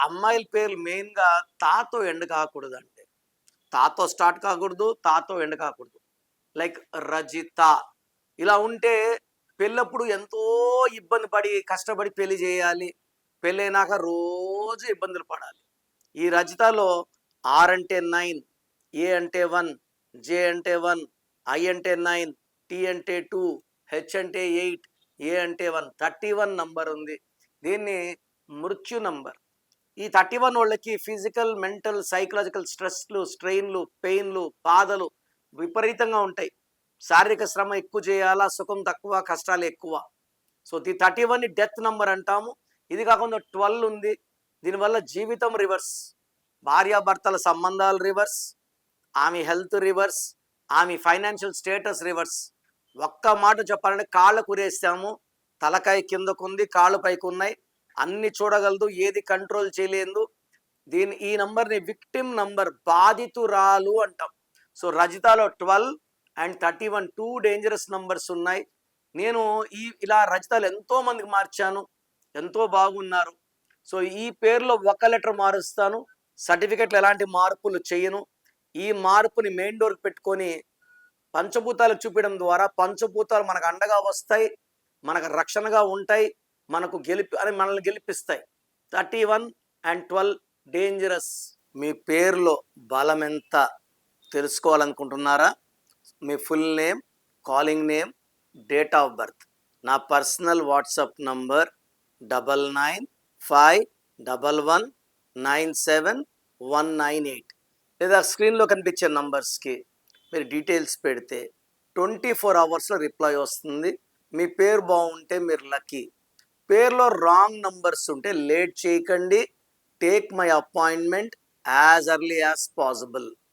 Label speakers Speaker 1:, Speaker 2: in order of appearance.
Speaker 1: అమ్మాయిల పేర్లు మెయిన్‌గా తాతో ఎండ్ కాకూడదండి. తాతో స్టార్ట్ కాకూడదు. తాతో ఎండ్ కాకూడదు. లైక్ రజిత ఇలా ఉంటే పెళ్ళప్పుడు ఎంతో ఇబ్బంది పడి, కష్టపడి పెళ్లి చేయాలి. పెళ్ళైనాక రోజు ఇబ్బందులు పడాలి. ఈ రజితలో ఆర్ అంటే 9, ఏ అంటే 1, జే అంటే 1, ఐ అంటే 9, టీ అంటే 2, హెచ్ అంటే 8, ఏ అంటే 1, 31 నంబర్ ఉంది. దీన్ని మృత్యు నంబర్. ఈ 31 వాళ్ళకి ఫిజికల్, మెంటల్, సైకలాజికల్ స్ట్రెస్‌లు, స్ట్రెయిన్‌లు, పెయిన్‌లు, బాధలు విపరీతంగా ఉంటాయి. శారీరక శ్రమ ఎక్కువ చేయాలా, సుఖం తక్కువ, కష్టాలు ఎక్కువ. సో, ది 31ని డెత్ నంబర్ అంటాము. ఇది కాకుండా 12 ఉంది. దీనివల్ల జీవితం రివర్స్. భార్యాభర్తల సంబంధాలు రివర్స్. ఆమె హెల్త్ రివర్స్. ఆమె ఫైనాన్షియల్ స్టేటస్ రివర్స్. ఒక్క మాట చెప్పాలంటే కాళ్ళకురేసాము. తలకాయ కిందకుంది, కాళ్ళు పైకున్నాయి. అన్ని చూడగలదు, ఏది కంట్రోల్ చేయలేదు. ఈ నంబర్‌ని విక్టిమ్ నంబర్, బాధితురాలు అంటాం. సో, రజితలో 12 అండ్ 31 2 డేంజరస్ నంబర్స్ ఉన్నాయి. నేను ఇలా రజితలు ఎంతో మందికి మార్చాను. ఎంతో బాగున్నారు. సో, ఈ పేరులో ఒక లెటర్ మారుస్తాను. సర్టిఫికెట్‌లో ఎలాంటి మార్పులు చేయను. ఈ మార్పుని మెయిన్ డోర్‌కి పెట్టుకొని పంచభూతాలకు చూపించడం ద్వారా పంచభూతాలు మనకు అండగా వస్తాయి. మనకు రక్షణగా ఉంటాయి. మనల్ని గెలిపిస్తాయి. 31 అండ్ 12 డేంజరస్. మీ పేరులో బలమెంత తెలుసుకోవాలనుకుంటున్నారా? మీ full name, calling name, date of birth. నా పర్సనల్ వాట్సాప్ నంబర్ 99511197 లేదా స్క్రీన్లో కనిపించే నంబర్స్కి మీరు డీటెయిల్స్ పెడితే 24 అవర్స్లో రిప్లై వస్తుంది. మీ పేరు బాగుంటే మీరు లక్కీ. పేరులో రాంగ్ నంబర్స్ ఉంటే లేట్ చేయకండి. Take my appointment as early as possible.